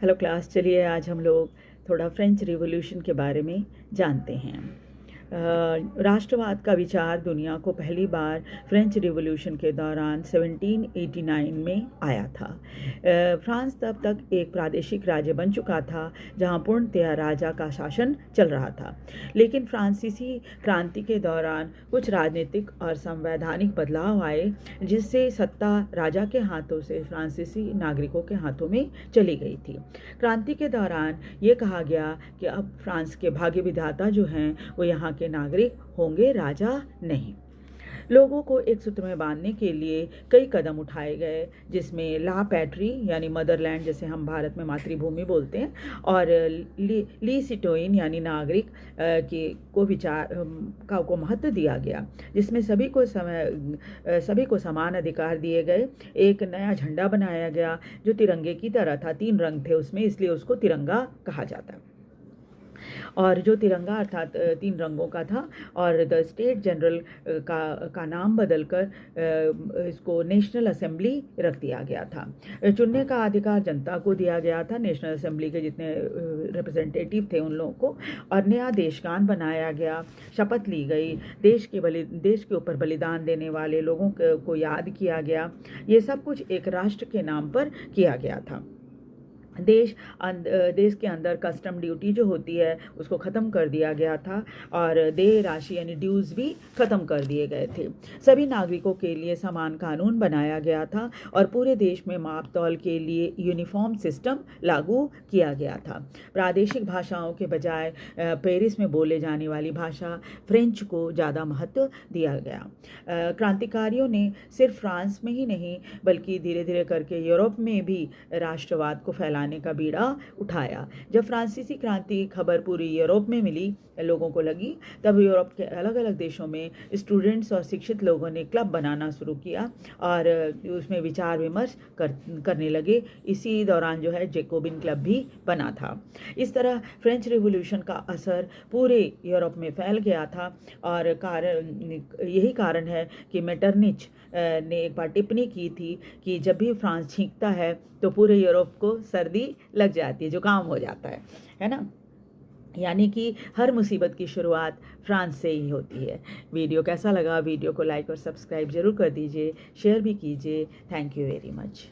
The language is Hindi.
हेलो क्लास, चलिए आज हम लोग थोड़ा फ्रेंच रिवॉल्यूशन के बारे में जानते हैं। राष्ट्रवाद का विचार दुनिया को पहली बार फ्रेंच रिवॉल्यूशन के दौरान 1789 में आया था। फ्रांस तब तक एक प्रादेशिक राज्य बन चुका था जहां पूर्णतया राजा का शासन चल रहा था, लेकिन फ्रांसीसी क्रांति के दौरान कुछ राजनीतिक और संवैधानिक बदलाव आए जिससे सत्ता राजा के हाथों से फ्रांसीसी नागरिकों के हाथों में चली गई थी। क्रांति के दौरान ये कहा गया कि अब फ्रांस के भाग्य विधाता जो हैं वो यहाँ के नागरिक होंगे, राजा नहीं। लोगों को एक सूत्र में बांधने के लिए कई कदम उठाए गए, जिसमें ला पैट्री यानी मदरलैंड, जैसे हम भारत में मातृभूमि बोलते हैं, और ली सिटोइन यानी नागरिक को विचार को महत्व दिया गया, जिसमें सभी को समान अधिकार दिए गए। एक नया झंडा बनाया गया जो तिरंगे की तरह था, 3 रंग थे उसमें, इसलिए उसको तिरंगा कहा जाता है। और जो तिरंगा अर्थात 3 रंगों का था, और द स्टेट जनरल का नाम बदलकर इसको नेशनल असेंबली रख दिया गया था। चुनने का अधिकार जनता को दिया गया था, नेशनल असेंबली के जितने रिप्रेजेंटेटिव थे उन लोगों को, और नया देशगान बनाया गया, शपथ ली गई, देश के ऊपर बलिदान देने वाले लोगों को याद किया गया। ये सब कुछ एक राष्ट्र के नाम पर किया गया था। देश के अंदर कस्टम ड्यूटी जो होती है उसको ख़त्म कर दिया गया था, और देय राशि यानी ड्यूज़ भी ख़त्म कर दिए गए थे। सभी नागरिकों के लिए समान कानून बनाया गया था, और पूरे देश में माप तौल के लिए यूनिफॉर्म सिस्टम लागू किया गया था। प्रादेशिक भाषाओं के बजाय पेरिस में बोले जाने वाली भाषा फ्रेंच को ज़्यादा महत्व दिया गया। क्रांतिकारियों ने सिर्फ फ्रांस में ही नहीं बल्कि धीरे धीरे करके यूरोप में भी राष्ट्रवाद को फैलाने का बीड़ा उठाया। जब फ्रांसीसी क्रांति की खबर पूरी यूरोप में मिली, लोगों को लगी, तब यूरोप के अलग अलग देशों में स्टूडेंट्स और शिक्षित लोगों ने क्लब बनाना शुरू किया और उसमें विचार विमर्श करने लगे। इसी दौरान जो है जैकोबिन क्लब भी बना था। इस तरह फ्रेंच रिवॉल्यूशन का असर पूरे यूरोप में फैल गया था, और यही कारण है कि मेटरनिच ने एक बार टिप्पणी की थी कि जब भी फ्रांस छींकता है तो पूरे यूरोप को सर्दी लग जाती है, जुकाम हो जाता है ना। यानी कि हर मुसीबत की शुरुआत फ्रांस से ही होती है। वीडियो कैसा लगा? वीडियो को लाइक और सब्सक्राइब जरूर कर दीजिए, शेयर भी कीजिए। Thank you very much.